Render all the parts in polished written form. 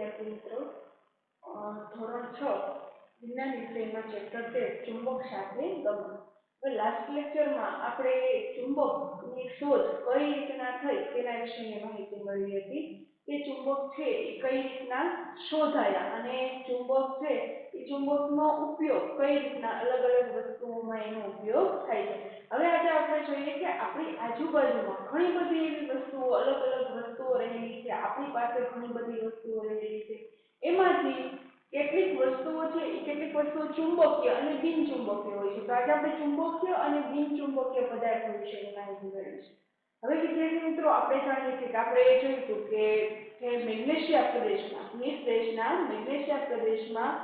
વિદ્યાર્થી મિત્રો, ધોરણ 6 વિજ્ઞાન વિષયનો ચેપ્ટર 13 ચુંબક સાથે ગમન. હવે લાસ્ટ લેક્ચરમાં આપણે ચુંબકની શોધ કઈ રીતના થઈ તેના વિશેની માહિતી મળી હતી કે ચુંબક છે એ કઈ રીતના શોધાયા અને ચુંબક છે એ ચુંબકનો ઉપયોગ કઈ રીતના અલગ અલગ વસ્તુઓમાં એનો ઉપયોગ થાય છે. હવે આજે આપણે જોઈએ કે આપણી આજુબાજુમાં ઘણી બધી એવી વસ્તુઓ અલગ અલગ વસ્તુઓ રહેલી છે. આપણી પાસે ઘણી બધી વસ્તુઓ રહેલી છે. એમાંથી કેટલીક વસ્તુઓ છે એ કેટલીક વસ્તુઓ ચુંબકીય અને બિનચુંબકીય હોય છે. તો આજે આપણે ચુંબકીય અને બિનચુંબકીય પદાર્થો વિશેની માહિતી મેળવીશું. હવે વિદ્યાર્થી મિત્રો, આપણે જાણીએ છીએ કે આપણે એ જોયું હતું કે મેગ્નેશિયા પ્રદેશમાં, ગ્રીસ દેશના મેગ્નેશિયા પ્રદેશમાં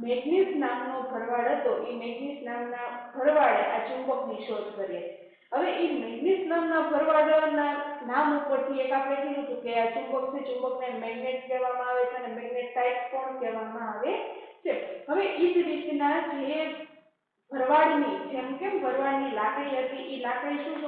મેગ્નીસ નામનો ભરવાડ હતો. એ મેગ્નીસ નામના ભરવાડે આ ચુંબકની શોધ કરી હતી. હવે એ મેગ્નીસ નામના ભરવાડના નામ ઉપરથી એક આપણે કીધું હતું કે આ ચુંબક છે, ચુંબકને મેગ્નેટ કહેવામાં આવે છે અને મેગ્નેટાઇટ પણ કહેવામાં આવે છે. હવે એ જ રીતના જે ભરવાડની જેમ કેમ ભરવાડની લાકડી હતી, એ લાકડી શું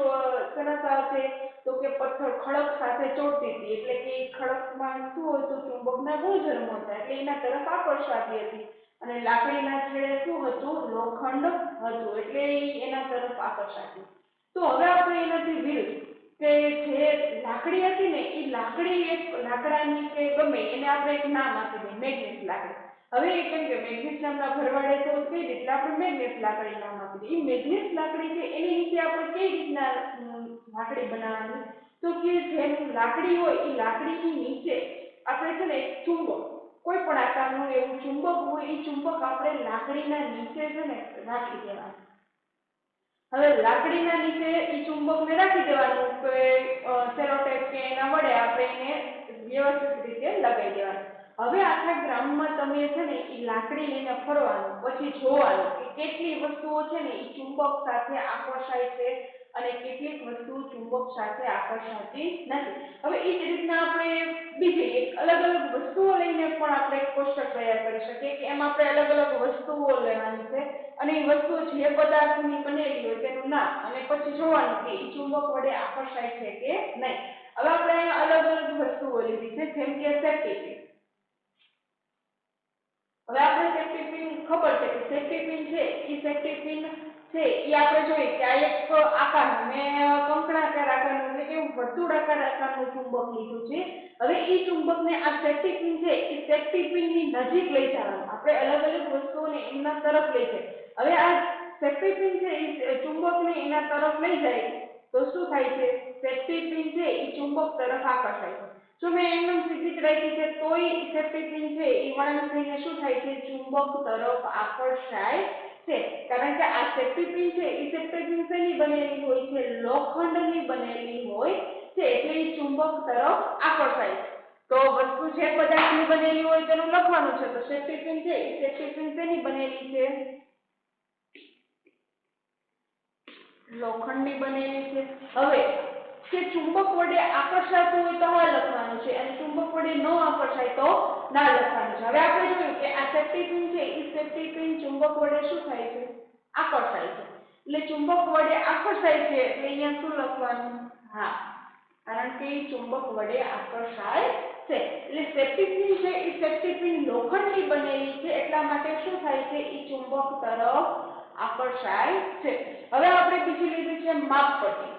સરસ આવશે તો કે પથ્થર ખડક સાથે ચોટતી હતી, એટલે કે ખડકમાં શું હતું, ચુંબકના ગુણધર્મો હતા, એટલે એના તરફ આકર્ષાતી હતી. અને લાકડીના છેડે શું હતું, લોખંડ હતું, એટલે એના તરફ આકર્ષાતી. તો હવે આપણે એનાથી વિરુદ્ધ કે જે લાકડી હતી ને, એ લાકડી એક લાકડાની કે ગમે એને આપણે એક નામ આપી દઈએ, મેગ્નેટ લાકડી. હવે એ કેમ કે મેગ્નેસ નામના ભરવાડે શોધ કરી એટલે આપણે મેગ્નેસ લાકડી નામ આપી દઈએ. એ મેગ્નેસ લાકડી છે એની નીચે આપણે કઈ રીતના લાકડી બનાવવાની, તો કે જેમ લાકડી હોય એ લાકડીની નીચે આપણે છે ને એક ચુંબક, કોઈ પણ આકારનું એવું ચુંબક હોય, એ ચુંબક આપણે લાકડીના નીચે છે ને રાખી દેવાનું. હવે લાકડીના નીચે એ ચુંબકને રાખી દેવાનું કે સેલોટેપ કે એના વડે આપણે એને વ્યવસ્થિત રીતે લગાવી દેવાનું. હવે આખા ગ્રામમાં તમે છે ને એ લાકડી લઈને ફરવાનું, પછી જોવાનું કે કેટલી વસ્તુઓ છે ને એ ચુંબક સાથે આકર્ષાય છે અને કેટલીક વસ્તુ ચુંબક સાથે આકર્ષાતી નથી. હવે એ જ રીતના આપણે બીજી એક અલગ અલગ વસ્તુઓ લઈને પણ આપણે કોષ્ટક તૈયાર કરી શકીએ કે એમાં આપણે અલગ અલગ વસ્તુઓ લેવાની છે અને એ વસ્તુઓ જે પદાર્થની બનેલી હોય તેનું નામ અને પછી જોવાનું કે એ ચુંબક વડે આકર્ષાય છે કે નહીં. હવે આપણે અહીંયા અલગ અલગ વસ્તુઓ લીધી છે, જેમ કે સેફ્ટી પિન. હવે આપણે સેફ્ટી પિન ખબર છે કે સેફ્ટી પિન છે એ સેફ્ટી પિન છે એ આપણે જોઈએ કે આ એક આકારનું મેં કંકણાકાર આકારનું એટલે કે વર્તુળાકાર આકારનું ચુંબક લીધું છે. હવે એ ચુંબકને આ સેફ્ટી પિન છે એ સેફ્ટી પિનની નજીક લઈ જવાનું. આપણે અલગ અલગ વસ્તુઓને એમના તરફ લઈ જાય. હવે આ સેફ્ટી પિન છે એ ચુંબકને એના તરફ લઈ જાય તો શું થાય છે, સેફ્ટી પિન છે એ ચુંબક તરફ આકર્ષાય છે. જો મેં એમનેમ સીધી જ રાખી છે તોય સેફ્ટી પિન છે એ વળાંક થઈને શું થાય છે, ચુંબક તરફ આકર્ષાય છે. કારણ કે આ સેફ્ટી પિન છે એ સેફ્ટી પિન શેની બનેલી હોય છે, લોખંડની બનેલી હોય છે, એટલે એ ચુંબક તરફ આકર્ષાય છે. તો વસ્તુ જે પદાર્થની બનેલી હોય તેનું લખવાનું છે. તો સેફ્ટી પિન છે એ સેફ્ટી પિન શેની બનેલી છે, લોખંડની બનેલી છે. હવે કે ચુંબક વડે આકર્ષાતું હોય તો હા લખવાનું છે અને ચુંબક વડે ન આકર્ષાય તો ના લખવાનું છે. હવે આપણે જોયું કે આ સેફ્ટી પિન છે એ સેફ્ટી પિન ચુંબક વડે શું થાય છે, આકર્ષાય છે. એટલે ચુંબક વડે આકર્ષાય છે એટલે અહીંયા શું લખવાનું, હા, કારણ કે એ ચુંબક વડે આકર્ષાય છે. એટલે સેફ્ટી પિન છે એ સેફ્ટી પિન લોખંડની બનેલી છે, એટલા માટે શું થાય છે, એ ચુંબક તરફ આકર્ષાય છે. હવે આપણે બીજી લીધી છે માપપટ્ટી.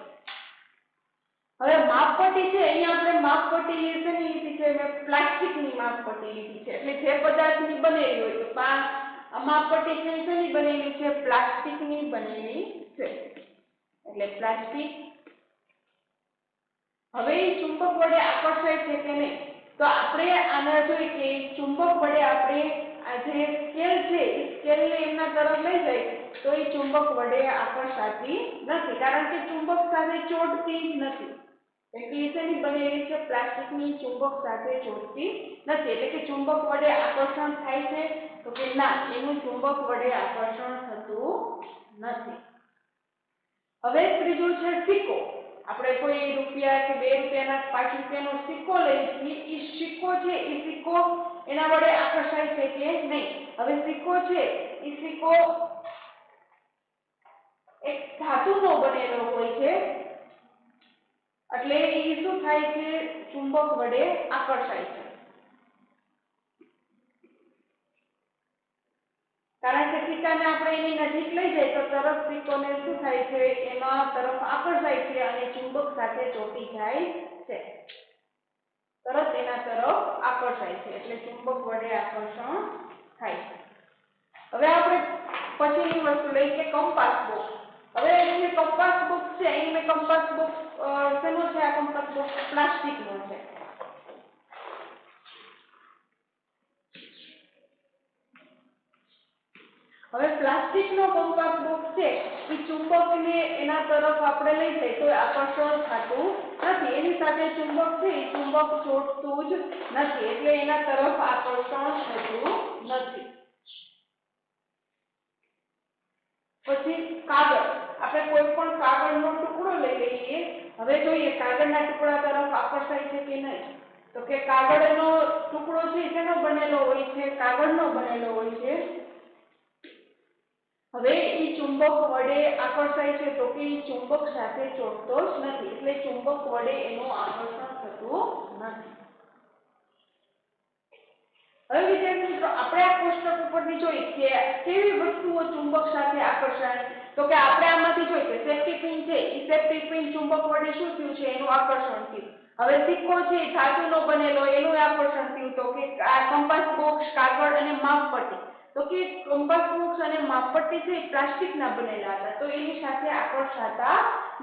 હવે માપપટ્ટી છે, અહીંયા આપણે માપપટ્ટી શેની લીધી છે, મેં પ્લાસ્ટિકની માપપટ્ટી લીધી છે. એટલે જે પદાર્થની બનેલી હોય તો માપપટ્ટી છે શેની બનેલી છે, પ્લાસ્ટિકની બનેલી છે. એટલે પ્લાસ્ટિક. હવે એ ચુંબક વડે આકર્ષાય છે કે નહીં, તો આપણે આના જોઈએ કે ચુંબક વડે આપણે આ જે સ્કેલ છે એ સ્કેલને એમના તરફ લઈ જાય તો એ ચુંબક વડે આકર્ષાતી નથી, કારણ કે ચુંબક સાથે ચોટતી જ નથી. એટલે શેની બનેલી છે, પ્લાસ્ટિકની, ચુંબક સાથે ચોટતી નથી. એટલે કે ચુંબક વડે આકર્ષણ થાય છે તો કે ના, એનું ચુંબક વડે આકર્ષણ થતું નથી. હવે ત્રીજું છે સિક્કો. આપણે કોઈ રૂપિયા કે 2 રૂપિયાના 5 રૂપિયાનો સિક્કો લઈએ છીએ, એ સિક્કો છે એ સિક્કો એના વડે આકર્ષાય છે કે નહીં. હવે સિક્કો છે એ સિક્કો એક ધાતુનો બનેલો હોય છે, એટલે એ શું થાય છે, ચુંબક વડે આકર્ષાય છે. સિક્કાને આપણે એની નજીક લઈ જાય તો તરત સિક્કોને શું થાય છે, એમાં તરફ આકર્ષાય છે અને ચુંબક સાથે ચોંટી જાય છે, તરત એના તરફ આકર્ષાય છે, એટલે ચુંબક વડે આકર્ષણ થાય છે. હવે આપણે પછીની વસ્તુ લઈએ કે કંપાસ બોક્સ. હવે જે કંપાસ બોક્સ છે, અહીં મેં કંપાસ બોક્સ શેનો છે? આ કંપાસ બોક્સ પ્લાસ્ટિકનો છે. હવે પ્લાસ્ટિકનો કંપાસ બોક્સ છે એ ચુંબકને એના તરફ આપણે લઈ જઈએ તો આકર્ષણ થતું નથી, એની સાથે ચુંબક છે એ ચુંબક ચોંટતું જ નથી, એટલે એના તરફ આકર્ષણ થતું નથી. પછી કાગળ. આપણે કોઈ પણ કાગળનો ટુકડો લઈ લઈએ. હવે જોઈએ કાગળના ટુકડા તરફ આકર્ષાય છે કે નહીં. તો કે કાગળનો ટુકડો છે શેનો બનેલો હોય છે? કાગળનો બનેલો હોય છે. હવે એ ચુંબક વડે આકર્ષાય છે તો કે ચુંબક સાથે ચોંટતો જ નથી, એટલે ચુંબક વડે એનું આકર્ષણ થતું નથી. હવે વિદ્યાર્થી મિત્રો આપણે આ કોષ્ટક ઉપરથી જોઈ કે કેવી વસ્તુઓ ચુંબક સાથે આકર્ષાય. તો કે આપણે આમાંથી જોઈ કે સેફ્ટી પિન છે એ સેફ્ટી પિન ચુંબક વડે શું થયું છે? એનું આકર્ષણ થયું. હવે સિક્કો છે ધાતુનો બનેલો એનું આકર્ષણ થયું. તો કે આ કંપાસ બોક્સ, કાગળ અને માપપટ્ટી. તો કે કંપાસ બોક્સ અને માપપટ્ટી છે એ પ્લાસ્ટિકના બનેલા હતા, તો એની સાથે આકર્ષાતા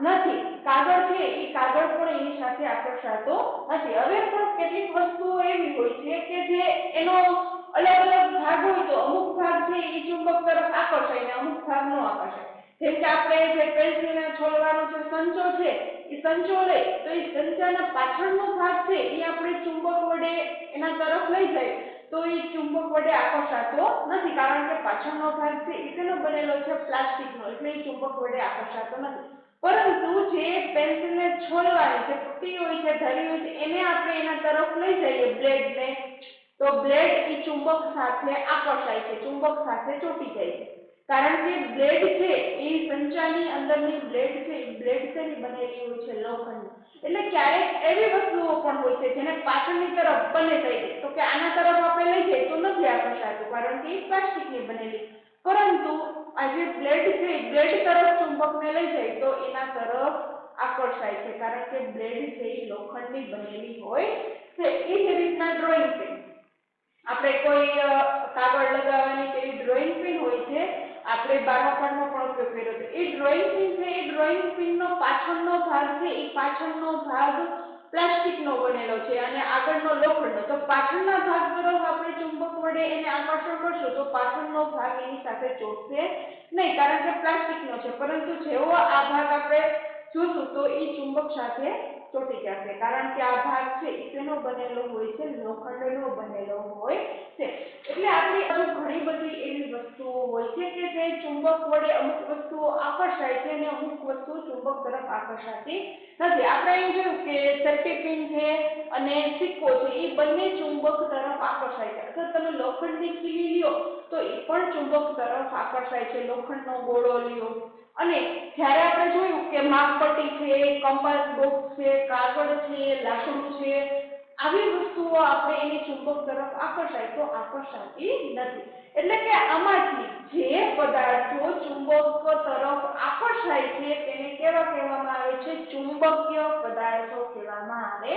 નથી. કાગળ છે એ કાગળ પણ એની સાથે આકર્ષાતો નથી. હવે પણ કેટલીક વસ્તુઓ એવી હોય છે કે જે એનો અલગ અલગ ભાગ હોય તો અમુક ભાગ છે એ ચુંબક તરફ આકર્ષાય ને અમુક ભાગ ન આકર્ષાય. જેમ કે આપણે જે પેન્સિલને છોલવાનો જે સંચો છે એ સંચો લઈ તો એ સંચાના પાછળનો ભાગ છે એ આપણે ચુંબક વડે એના તરફ લઈ જાય તો એ ચુંબક વડે આકર્ષાતો નથી, કારણ કે પાછળનો ભાગ છે એ શેનો બનેલો છે? પ્લાસ્ટિકનો, એટલે એ ચુંબક વડે આકર્ષાતો નથી. પરંતુ જે પેન્સિલને છોલવાની જે પટ્ટી હોય છે, ધરી હોય છે, એને આપણે એના તરફ લઈ જઈએ બ્લેડને, તો બ્લેડ એ ચુંબક સાથે આકર્ષાય છે, ચુંબક સાથે ચોંટી જાય છે. કારણ કે બ્લેડ છે એ સંચાની અંદરની બ્લેડ છે એ બ્લેડ શેની બનેલી હોય છે? લોખંડની. એટલે ક્યારેક એવી વસ્તુઓ પણ હોય છે જેને પાછળની તરફ બંને સાઈડે, તો કે આના તરફ આપણે લઈ જઈએ તો નથી આકર્ષાતું કારણ કે એ પ્લાસ્ટિકની બનેલી, પરંતુ આ જે બ્લેડ છે એ બ્લેડ તરફ ચુંબકને લઈ જાય તો એના તરફ આકર્ષાય છે, કારણ કે બ્લેડ છે એ લોખંડની બનેલી હોય છે. એ જ રીતના ડ્રોઈંગ પેન. આપણે કોઈ કાગળ લગાવવાની કે ડ્રોઈંગ પિન હોય છે, આપણે 12મા પાઠમાં પણ ઉપયોગ કર્યો છે. એ ડ્રોઈંગ પિન છે એ ડ્રોઈંગ પિનનો પાછળનો ભાગ છે એ પાછળનો ભાગ પ્લાસ્ટિકનો બનેલો છે અને આગળનો લોખંડનો. તો પાછળના ભાગ તરફ આપણે ચુંબક વડે એને આકર્ષણ કરશું તો પાછળનો ભાગ એની સાથે ચોંટશે નહીં, કારણ કે પ્લાસ્ટિકનો છે. પરંતુ જેવો આ ભાગ આપણે જોશું તો એ ચુંબક સાથે ચોંટી જશે, કારણ કે આ ભાગ છે એ શેનો બનેલો હોય છે? લોખંડનો બનેલો હોય છે. એટલે આપણી હજુ ઘણી બધી એવી વસ્તુઓ હોય છે કે જે ચુંબક વડે અમુક વસ્તુઓ આકર્ષાય છે અને અમુક વસ્તુઓ ચુંબક તરફ આકર્ષાતી નથી. આપણે અહીં જોયું કે સેફ્ટી પિન છે અને સિક્કો છે એ બંને ચુંબક તરફ આકર્ષાય છે. અગર તમે લોખંડની ખીલી લ્યો તો એ પણ ચુંબક તરફ આકર્ષાય છે, લોખંડનો ગોળો લ્યો. અને જ્યારે આપણે જોયું કે માપપટ્ટી છે, કંપાસ બોક્સ છે, કાગળ છે, લાકડું છે, આવી વસ્તુઓ આપણે એની ચુંબક તરફ આકર્ષાય તો આકર્ષાતી નથી. એટલે કે આમાંથી જે પદાર્થો ચુંબક તરફ આકર્ષાય છે તેને કેવા કહેવામાં આવે છે? ચુંબકીય પદાર્થો કહેવામાં આવે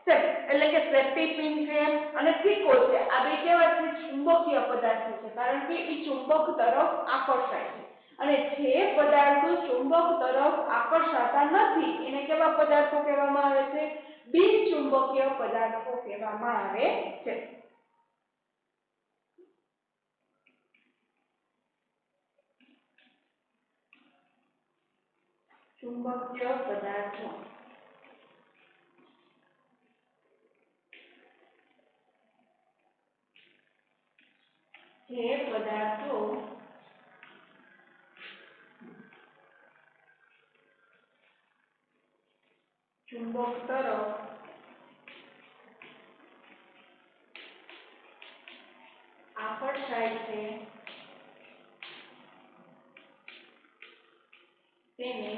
છે. એટલે કે સેફ્ટી પિન છે અને સિક્કો છે આ બે કેવા છે? ચુંબકીય પદાર્થો છે, કારણ કે એ ચુંબક તરફ આકર્ષાય છે. અને જે પદાર્થો ચુંબક તરફ આકર્ષાતા નથી એને કેવા પદાર્થો કહેવામાં આવે છે? બિનચુંબકીય પદાર્થો કહેવામાં આવે છે. ચુંબકીય પદાર્થો જે પદાર્થો ચુંબક તરફ આકર્ષાય છે તેને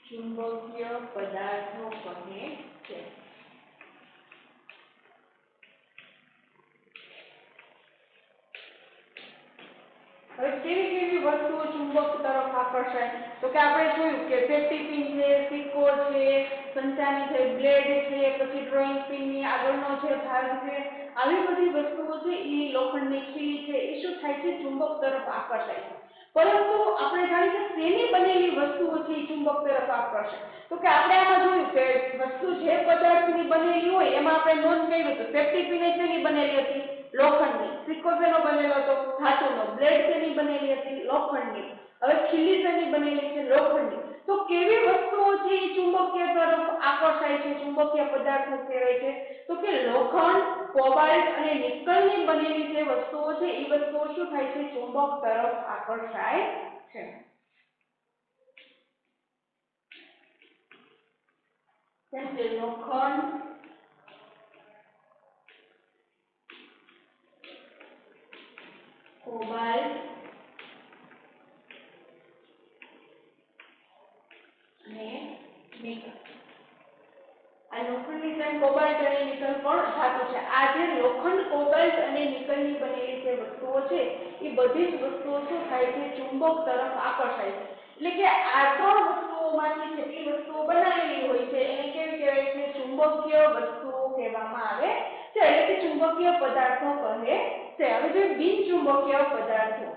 ચુંબકીય પદાર્થો કહે છે. હવે કેવી કેવી વસ્તુઓ ચુંબક તરફ આકર્ષાય તો કે આપણે જોયું કે સેફટી પિન છે, સિક્કો છે, સંચાની છે, બ્લેડ છે, પછી ડ્રોઈંગ પિનની આગળનો જે ભાગ છે, આવી બધી વસ્તુઓ છે એ લોખંડની ખીલી છે એ શું થાય છે ચુંબક તરફ આકર્ષાય છે. પરંતુ આપણે જાણીએ કે શેની બનેલી વસ્તુઓ છે એ ચુંબક તરફ આકર્ષે તો કે આપણે આમાં જોયું કે વસ્તુ જે પદાર્થની બનેલી હોય એમાં આપણે નોંધ કર્યું તો સેફટી પિન શેની બનેલી હતી લોખંડની, સિક્કો શેનો બનેલો હતો ધાતુનો, બ્લેડ શેની બનેલી હતી લોખંડની, હવે ખીલી શેની બનેલી છે લોખંડની. તો કેવી વસ્તુઓ છે એ ચુંબકીય તરફ આકર્ષાય છે, ચુંબકીય પદાર્થો કહેવાય છે તો કે લોખંડ, કોબાલ્ટ અને નિકલની બનેલી જે વસ્તુઓ છે એ વસ્તુઓ શું થાય છે ચુંબક તરફ આકર્ષાય છે. જેમ કે લોખંડ, કોબાલ્ટ અને નિકલ. આ લોખંડની જેમ કોબાલ્ટ અને નિકલ પણ ધાતુ છે. આ જે લોખંડ, કોબાલ્ટ અને નિકલની બનેલી જે વસ્તુઓ છે એ બધી જ વસ્તુઓ શું થાય છે ચુંબક તરફ આકર્ષાય છે. એટલે કે આ ત્રણ વસ્તુઓમાંથી જેટલી વસ્તુઓ બનાવેલી હોય છે એને કેવી કહેવાય છે ચુંબકીય વસ્તુઓ કહેવામાં આવે છે, એટલે કે ચુંબકીય પદાર્થો કહે છે. હવે જે બિનચુંબકીય પદાર્થો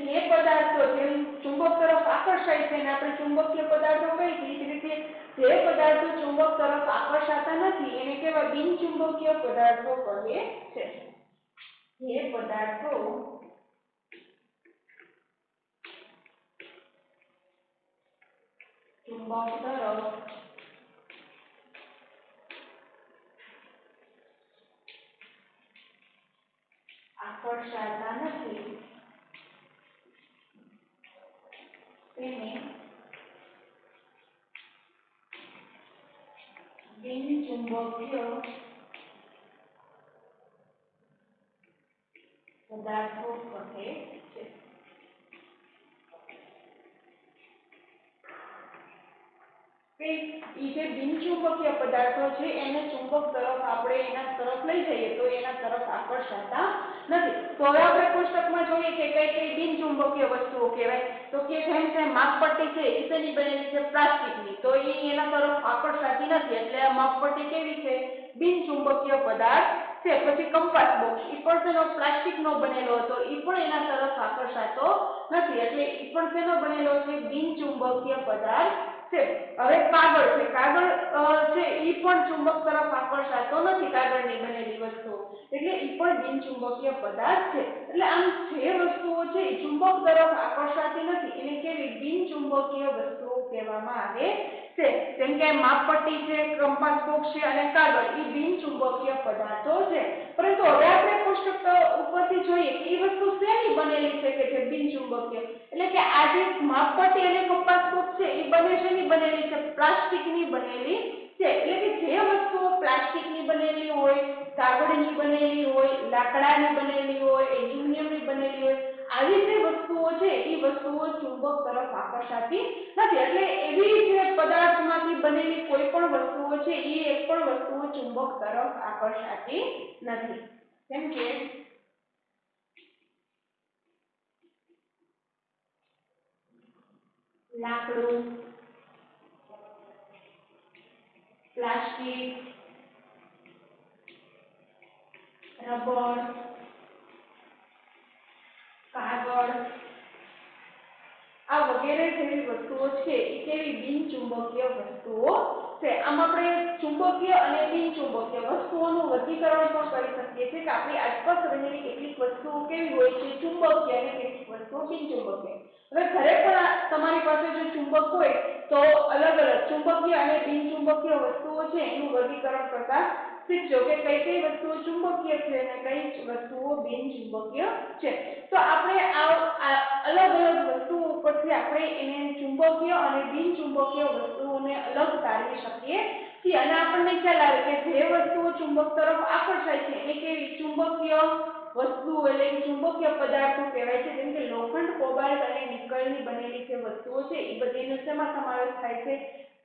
જે પદાર્થો જેમ ચુંબક તરફ આકર્ષાય છે અને આપણે ચુંબકીય પદાર્થો કહીએ છીએ એ રીતે જે પદાર્થો ચુંબક તરફ આકર્ષાતા નથી એને કેવા બિનચુંબકીય પદાર્થો કહે છે. જે પદાર્થો ચુંબક તરફ આકર્ષાતા નથી તેને બિનચુંબકીય પદાર્થો કહે છે. એ જે બિનચુંબકીય પદાર્થો છે એને ચુંબક તરફ આપણે એના તરફ લઈ જઈએ તો એના તરફ આકર્ષાતા નથી. તો હવે આપણે કોષ્ટકમાં જોઈએ કે કઈ કઈ બિનચુંબકીય વસ્તુઓ કહેવાય તો કે જેમ કે માપપટ્ટી છે એ શેની બનેલી છે પ્લાસ્ટિકની, તો એ એના તરફ આકર્ષાતી નથી એટલે આ માપપટ્ટી કેવી છે બિનચુંબકીય પદાર્થ છે. પછી કંપાસ બોક્સ એ પણ તેનો પ્લાસ્ટિકનો બનેલો હતો એ પણ એના તરફ આકર્ષાતો નથી એટલે એ પણ તેનો બનેલો છે બિનચુંબકીય પદાર્થ છે. હવે કાગળ છે, કાગળ છે એ પણ ચુંબક તરફ આકર્ષાતો નથી, કાગળની બનેલી વસ્તુ એટલે એ પણ બિનચુંબકીય પદાર્થ છે. એટલે આમ જે વસ્તુઓ છે એ ચુંબક તરફ આકર્ષાતી નથી એને કેવી બિનચુંબકીય વસ્તુઓ કહેવામાં આવે છે. જેમ કે માપપટ્ટી છે, કંપાસ બોક્સ છે અને કાગળ એ બિનચુંબકીય પદાર્થો છે. પરંતુ હવે આપણે કોષ્ટક ઉપરથી જોઈએ કે એ વસ્તુ શેની બનેલી છે કે જે બિનચુંબકીય, એટલે કે આ જે માપપટ્ટી અને કંપાસ બોક્સ છે એ બંને શેની બનેલી છે પ્લાસ્ટિકની બનેલી છે. એટલે કે જે વસ્તુઓ પ્લાસ્ટિકની બનેલી હોય, કાગળની બનેલી હોય, લાકડાની બનેલી હોય, એલ્યુમિનિયમની બનેલી હોય આવી જે વસ્તુઓ છે એ વસ્તુઓ ચુંબક તરફ આકર્ષાતી નથી. એટલે એવી જે પદાર્થમાંથી બનેલી કોઈ પણ વસ્તુઓ છે એ એક પણ વસ્તુઓ ચુંબક તરફ આકર્ષાતી નથી. જેમ કે લાકડું, પ્લાસ્ટિક, રબર, કાગળ આ વગેરે જેવી વસ્તુઓ છે એ કેવી બિનચુંબકીય વસ્તુઓ છે. આમ આપણે ચુંબકીય અને બિનચુંબકીય વસ્તુઓનું વર્ગીકરણ પણ કરી શકીએ છીએ કે આપણી આસપાસ રહેલી કેટલીક વસ્તુઓ કેવી હોય છે ચુંબકીય અને કેટલીક વસ્તુઓ બિનચુંબકીય. હવે ઘરે પણ તમારી પાસે જો ચુંબક હોય તો અલગ અલગ ચુંબકીય અને બિનચુંબકીય વસ્તુઓ છે એનું વર્ગીકરણ કરતા શીખજો કે કઈ કઈ વસ્તુઓ ચુંબકીય છે અને કઈ વસ્તુઓ બિનચુંબકીય છે. તો આપણે આ અલગ અલગ વસ્તુઓ ઉપરથી આપણે એને ચુંબકીય અને બિનચુંબકીય વસ્તુઓને અલગ તારવી શકીએ છીએ અને આપણને આપણને ખ્યાલ આવે કે જે વસ્તુઓ ચુંબક તરફ આકર્ષાય છે એને કેવી ચુંબકીય વસ્તુઓ એટલે કે ચુંબકીય પદાર્થો કહેવાય છે. જેમ કે લોખંડ, કોબાલ્ટ અને નિકલની બનેલી જે વસ્તુઓ છે એ બધીનો શેમાં સમાવેશ થાય છે?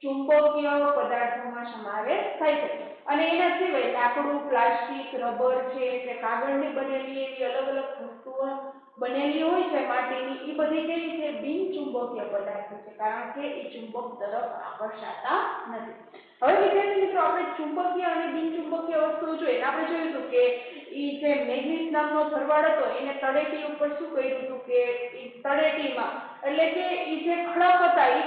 ચુંબકીય પદાર્થોમાં સમાવેશ થાય છે. અને એના સિવાય લાકડું, પ્લાસ્ટિક, રબર છે કે કાગળની બનેલી એવી અલગ અલગ વસ્તુઓ બનેલી હોય છે માટીની, એ બધી કેવી છે? બિનચુંબકીય પદાર્થો છે, કારણ કે એ ચુંબક તરફ આકર્ષાતા નથી. હવે વિદ્યાર્થી મિત્રો, આપણે ચુંબકીય અને બિનચુંબકીય વસ્તુઓ જોઈએ. આપણે જોયું હતું કે ઈ જે મેગ્નીસ નામનો ભરવાડ હતો એને તળેટી ઉપર શું કર્યું હતું કે ઈ તળેટીમાં એટલે કે ઈ જે ખડક હતા ઈ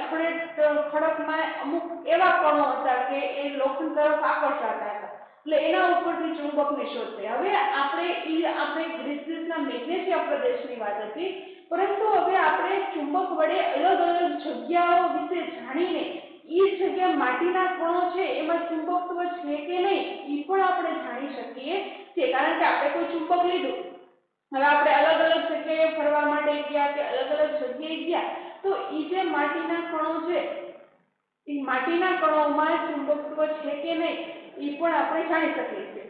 ખડકમાં અમુક એવા કણો હતા કે એ લોખંડ તરફ આકર્ષાતા હતા, એટલે એના ઉપરથી ચુંબકની શોધ થઈ. હવે આપણે ગ્રીસ દેશના મેગ્નેશિયા પ્રદેશની વાત હતી, પરંતુ હવે આપણે ચુંબક વડે અલગ અલગ જગ્યાઓ વિશે જાણીને એ જગ્યા માટીના કણો છે એમાં ચુંબકત્વ છે કે નહીં એ પણ આપણે જાણી શકીએ છીએ. કારણ કે આપણે કોઈ ચુંબક લીધું, હવે આપણે અલગ અલગ જગ્યાએ ફરવા માટે ગયા કે અલગ અલગ જગ્યાએ ગયા તો એ જે માટીના કણો છે એ માટીના કણોમાં ચુંબકત્વ છે કે નહીં એ પણ આપણે જાણી શકીએ છીએ.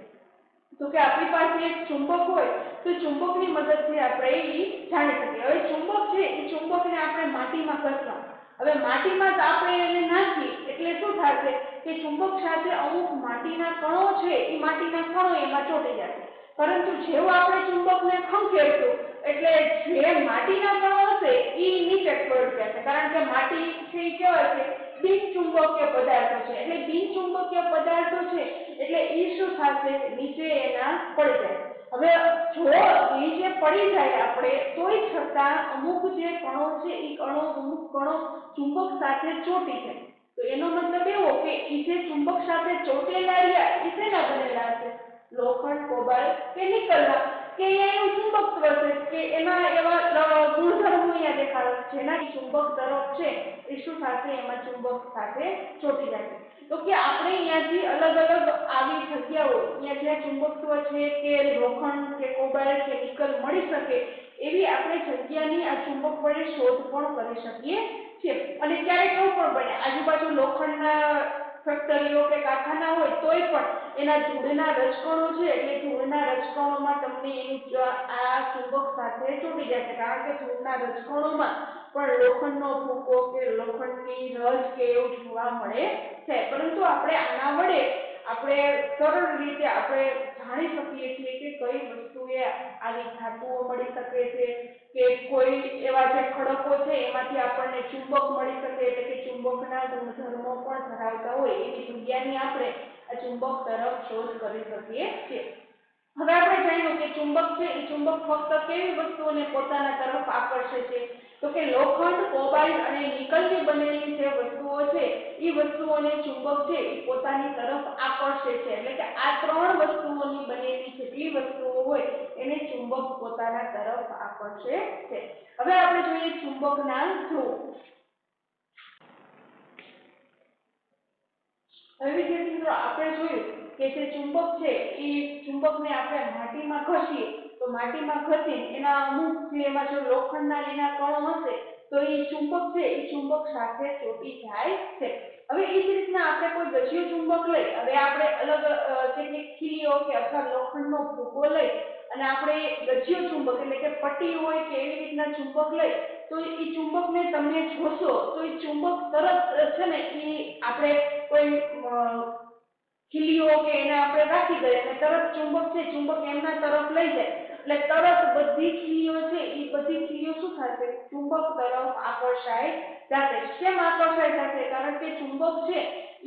તો કે આપણી પાસે એક ચુંબક હોય તો ચુંબકની મદદથી આપણે એ જાણી શકીએ. હવે ચુંબક છે એ ચુંબકને આપણે માટીમાં ઘસવાનું, હવે માટીમાં તો આપણે એને નાખી એટલે શું થશે કે ચુંબક સાથે અમુક માટીના કણો છે એ માટીના કણો એમાં ચોંટી જશે. પરંતુ જેવું આપણે ચુંબકને ખંખેરશું એટલે જે માટીના કણો હશે એ નીચે પડી જશે, કારણ કે માટી છે એ કેવા છે? બિનચુંબકીય પદાર્થો છે. એટલે બિનચુંબકીય પદાર્થો છે એટલે એ શું થશે? નીચે એના પડી જાય. હવે જો નીચે પડી જાય આપણે તોય છતાં અમુક જે કણો છે એ અમુક કણો ચુંબક સાથે ચોંટી જાય. તો એનો મતલબ એવો કે એ જે ચુંબક સાથે ચોંટેલા રહ્યા એ શેના બનેલા હશે? લોખંડ, કોબાલ્ટ કે નિકલના, કે એનું ચુંબકત્વ છે કે એના એવા ગુણધર્મો અહીંયા દેખાડે જેના ચુંબક તરફ છે એ શું થશે? એમાં ચુંબક સાથે ચોંટી જશે. તો કે આપણે અહીંયાથી અલગ અલગ આવી જગ્યાઓ અહીંયા જ્યાં ચુંબકત્વ છે કે લોખંડ કે કોબાલ્ટ કે નિકલ મળી શકે એવી આપણે જગ્યાની આ ચુંબક વડે શોધ પણ કરી શકીએ છીએ. અને ક્યારેક એવું પણ બને આજુબાજુ લોખંડના ફેક્ટરીઓ કે કારખાના હોય તોય પણ એના ધૂળના રજકણો છે એટલે ધૂળના રજકણોમાં તમને એનું આ ચુંબક સાથે ચોંટી જશે, કારણ કે ધૂળના રજકણોમાં પણ લોખંડનો ભૂકો કે લોખંડની રજ કે એવું જોવા મળે છે. પરંતુ આપણે આના વડે આપણે સરળ રીતે આપણે જાણી શકીએ છીએ કે કઈ વસ્તુએ આવી ધાતુઓ મળી શકે છે કે કોઈ એવા જે ખડકો છે એમાંથી આપણને ચુંબક મળી શકે, એટલે કે ચુંબકના ગુણધર્મો પણ ધરાવતા હોય એવી જગ્યાની આપણે આ ચુંબક તરફ શોધ કરી શકીએ છીએ. હવે આપણે જાણ્યું કે ચુંબક છે એ ચુંબક ફક્ત કેવી વસ્તુઓને પોતાના તરફ આકર્ષે છે? તો કે લોખંડ, કોબાલ્ટ અને નિકલની બનેલી જે વસ્તુઓ છે એ વસ્તુઓને ચુંબક છે એ પોતાની તરફ આકર્ષે છે. એટલે કે આ ત્રણ વસ્તુઓની બનેલી જેટલી વસ્તુઓ હોય એને ચુંબક પોતાના તરફ આકર્ષે છે. હવે આપણે જોઈએ ચુંબકના ધ્રુવ. હવે વિદ્યાર્થી મિત્રો, આપણે જોયું કે જે ચુંબક છે એ ચુંબકને આપણે માટીમાં ઘસીએ તો માટીમાં ઘસીને એના અમુક જે એમાં જો લોખંડના એના કણો હશે તો એ ચુંબક છે એ ચુંબક સાથે ચોંટી જાય છે. હવે એ જ રીતના આપણે કોઈ ગજિયો ચુંબક લઈ, હવે આપણે અલગ કેટલીક ખીલીઓ કે અથવા લોખંડનો ભૂકો લઈ અને આપણે ગજિયો ચુંબક એટલે કે પટ્ટી હોય કે એવી રીતના ચુંબક લઈ તો એ ચુંબકને તમે જોશો તો એ ચુંબક તરત છે ને એ આપણે કોઈ ખીલીઓ કે એને આપણે રાખી દઈએ અને તરત ચુંબક છે ચુંબક એમના તરફ લઈ જાય એટલે તરત બધી ખીલીઓ છે એ બધી ખીલીઓ શું થશે? ચુંબક તરફ આકર્ષાય જશે. કેમ આકર્ષાય જશે? કારણ કે ચુંબક છે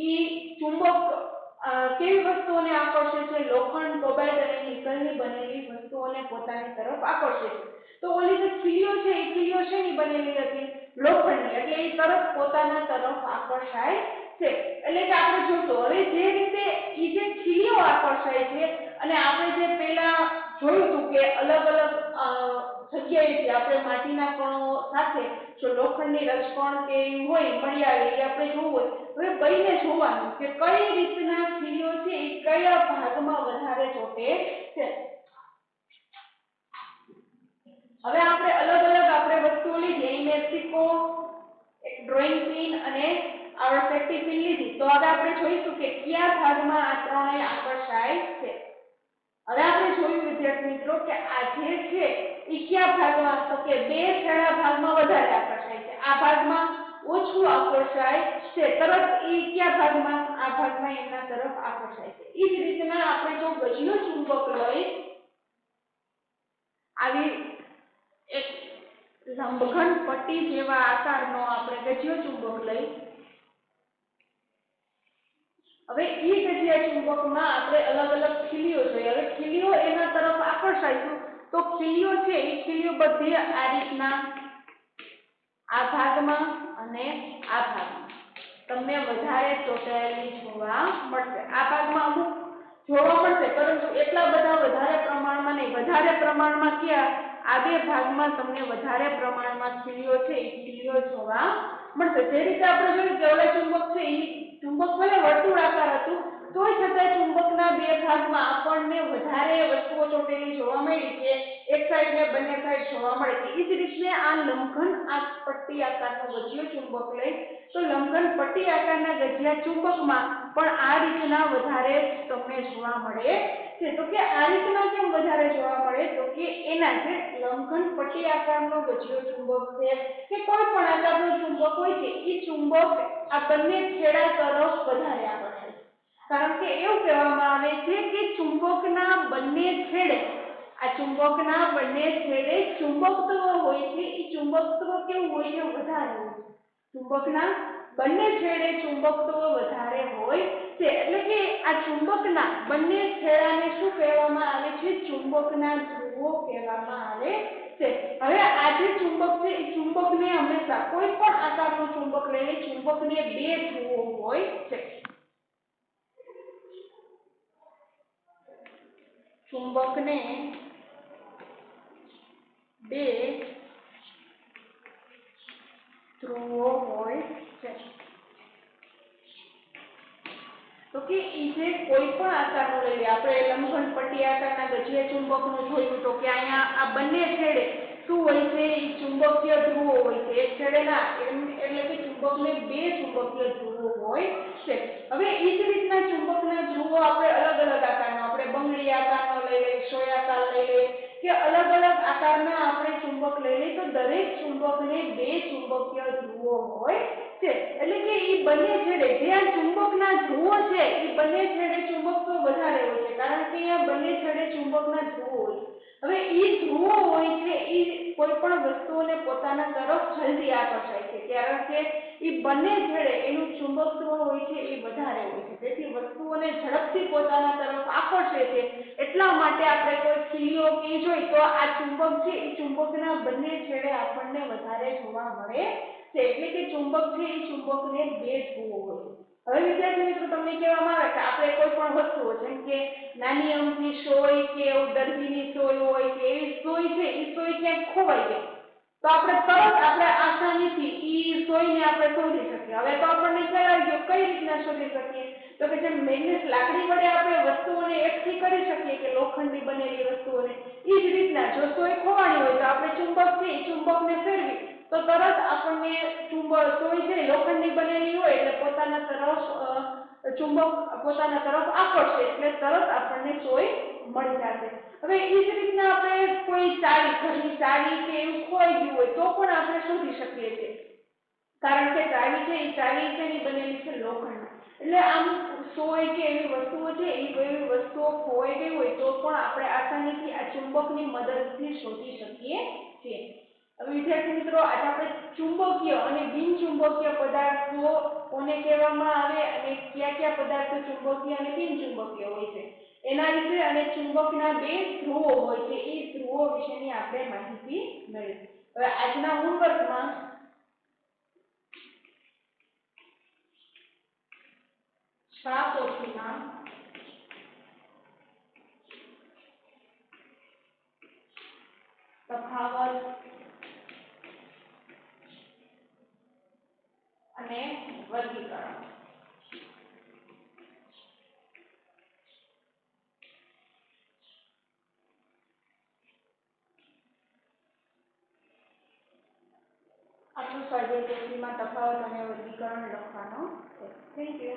એ ચુંબક કેવી વસ્તુઓને આકર્ષે છે? લોખંડ, કોબાલ્ટ અને નિકલની બનેલી વસ્તુઓને પોતાની તરફ આકર્ષે છે. તો ઓલી જે ખીલીઓ છે એ ખીલીઓ શેની બનેલી હતી? લોખંડની, એટલે એ તરત પોતાના તરફ આકર્ષાય છે. એટલે કે આપણે જોશું હવે જે રીતે એ જે ખીલીઓ આકર્ષાય છે અને આપણે જે પેલા જોયું હતું કે અલગ અલગ જગ્યાએથી આપણે માટીના કણો સાથે જો લોખંડની રજકણ કે એવું હોય મળી આવે એ આપણે જોવું હોય, હવે બઈને જોવાનું કે કઈ રીતના ખીલીઓ છે એ કયા ભાગમાં વધારે ચોટે છે. હવે આપણે અલગ અલગ આપણે વસ્તુઓ લીધી, અહીં મેં સિક્કો, એક ડ્રોઈંગ પિન અને આપણે સેફટી પિન લીધી તો હવે આપણે જોઈશું કે કયા ભાગમાં આ ત્રણેય આકર્ષાય છે. હવે આપણે જોયું વિદ્યાર્થી મિત્રો કે આ જે છે એ કયા ભાગમાં તો કે બે છેડા ભાગમાં વધારે આકર્ષાય છે. આ ભાગમાં ઓછું આકર્ષાય છે. તરત એ કયા ભાગમાં આ ભાગમાં એના તરફ આકર્ષાય છે. એ જ રીતના આપણે જો ગજ્યો ચુંબક લઈ આવી એક લંબઘન પટ્ટી જેવા આકારનો આપણે ગજ્યો ચુંબક લઈ હવે એ ગજિયા ચુંબકમાં આપણે અલગ અલગ ખીલીઓ જોઈએ. હવે ખીલીઓ એના તરફ આકર્ષાય તો ખીલીઓ છે એ ખીલીઓ બધી આ રીતના આ ભાગમાં અને આ ભાગમાં તમને વધારે ચોંટાયેલી જોવા મળશે. આ ભાગમાં અમુક જોવા મળશે પરંતુ એટલા બધા વધારે પ્રમાણમાં નહીં. વધારે પ્રમાણમાં ક્યાં આ બે ભાગમાં તમને વધારે પ્રમાણમાં ખીલીઓ છે એ ખીલીઓ જોવા મળશે. જે રીતે આપણે જોયું કે ઓલા ચુંબક છે એ ચુંબક ભલે વર્તુળાકાર હતું તોય છતાં ચુંબકના બે ભાગમાં આપણને વધારે વસ્તુઓ ચોંટેલી જોવા મળી છે. એક સાઈડ ને બંને સાઈડ જોવા મળે છે. એ જ રીતે આ લંબઘન આ પટ્ટી આકારનો ગજિયો ચુંબક લઈ તો લંબઘન પટ્ટી આકારના ગજિયા ચુંબકમાં પણ આ રીતના વધારે તમને જોવા મળે છે. તો કે આ રીતના કેમ વધારે જોવા મળે તો કે એના જે લંબઘન પટ્ટી આકારનો ગજિયો ચુંબક છે કે કોઈ પણ આકારનો ચુંબક હોય છે એ ચુંબક આ બંને છેડા તરફ વધારે આકર્ષે છે. કારણ કે એવું કહેવામાં આવે છે કે ચુંબકના બંને છેડે આ ચુંબકના બંને છેડે ચુંબકત્વ હોય છે એ ચુંબકત્વ કેવું હોય છે વધારે હોય છે. ચુંબકના બંને છેડે ચુંબકત્વ વધારે હોય છે. એટલે કે આ ચુંબકના બંને છેડાને શું કહેવામાં આવે છે ચુંબકના ધ્રુવો કહેવામાં આવે છે. હવે આ જે ચુંબક છે એ ચુંબકને હંમેશા કોઈ પણ આકારનું ચુંબક લઈને ચુંબકને બે ધ્રુવો હોય છે. ચુંબકને બે ધ્રુવો હોય છે. તો કે ઈ જે કોઈ પણ આકારનું લઈ લે આપણે લંબઘન પટ્ટી આકારના ગજિયા ચુંબકનું જોયું તો કે અહીંયા આ બંને છેડે શું હોય છે એ ચુંબકીય ધ્રુવો હોય છે. એક છેડે ના એટલે કે ચુંબકને બે ચુંબકીય ધ્રુવો હોય છે. હવે એ જ રીતના ચુંબકના ધ્રુવો આપણે અલગ અલગ આકારનો આપણે બંગડી આકારનો લઈ લઈએ સોયાકાર લઈ લઈએ કે અલગ અલગ આકારના આપણે ચુંબક લઈ લઈએ તો દરેક ચુંબકને બે ચુંબકીય ધ્રુવો હોય છે. એટલે કે એ બંને છેડે જે આ ચુંબકના ધ્રુવો છે એ બંને છેડે ચુંબકત્વ વધારે હોય છે. કારણ કે અહીંયા બંને છેડે ચુંબકના ધ્રુવો હોય છે. હવે એ ધ્રુવો હોય છે એ કોઈ પણ વસ્તુઓને પોતાના તરફ જલ્દી આકર્ષાય છે. કારણ કે એ બંને છેડે એનું ચુંબકત્વ હોય છે એ વધારે હોય છે. તેથી વસ્તુઓને ઝડપથી પોતાના તરફ આકર્ષે છે. એટલા માટે આપણે કોઈ ખીલીઓ કે જોઈ તો આ ચુંબક છે એ ચુંબકના બંને છેડે આપણને વધારે જોવા મળે છે. એટલે કે ચુંબક છે એ ચુંબકને બે ધ્રુવો હોય છે. હવે વિદ્યાર્થી મિત્રો તમને કહેવામાં આવે કે આપણે કોઈ પણ વસ્તુઓ જેમ કે નાની અમથી સોય કે એવું દર્દીની સોય હોય કે એવી સોય છે એ સોય ક્યાંક ખોવાઈ ગઈ તો આપણે તરત આપણે આસાનીથી ઈ સોયને આપણે શોધી શકીએ. હવે તો આપણને ખ્યાલ આવી ગયો કઈ રીતના શોધી શકીએ તો કે જેમ મેગ્નેટ લાકડી વડે આપણે વસ્તુઓને એકઠી કરી શકીએ કે લોખંડની બનેલી વસ્તુઓને એ જ રીતના જો સોય ખોવાણી હોય તો આપણે ચુંબક છે એ ચુંબકને ફેરવી તો તરત આપણને ચુંબક સોય છે લોખંડની બનેલી હોય એટલે પોતાના તરફ ચુંબક પોતાના તરફ આકર્ષે એટલે તરત આપણને સોય મળી જશે. હવે એ જ રીતના આપણે કોઈ ચાવી ઘરની ચાવી કે એવું ખોવાઈ ગયું હોય તો પણ આપણે શોધી શકીએ છીએ. કારણ કે ચાવી છે એ ચાવી શેની બનેલી છે લોખંડ. એટલે આમ સોય કે એવી વસ્તુઓ છે એવી વસ્તુઓ ખોવાઈ ગઈ હોય તો પણ આપણે આસાનીથી આ ચુંબકની મદદથી શોધી શકીએ છીએ. હવે વિદ્યાર્થી મિત્રો આજે આપણે ચુંબકીય અને બિનચુંબકીય પદાર્થો કોને કહેવામાં આવે અને કયા કયા પદાર્થો ચુંબકીય અને બિનચુંબકીય હોય છે એના વિશે અને ચુંબકના બે ધ્રુવો હોય છે એ ધ્રુવો વિશેની આપણે માહિતી મેળવી. હવે આજના હોમવર્કમાં સાતોથીના તફાવત અને વર્ગીકરણ આપણો સ્વાધ્યાય પોથીમાં તફાવત અને વર્ગીકરણ લખવાનો છે. Thank you.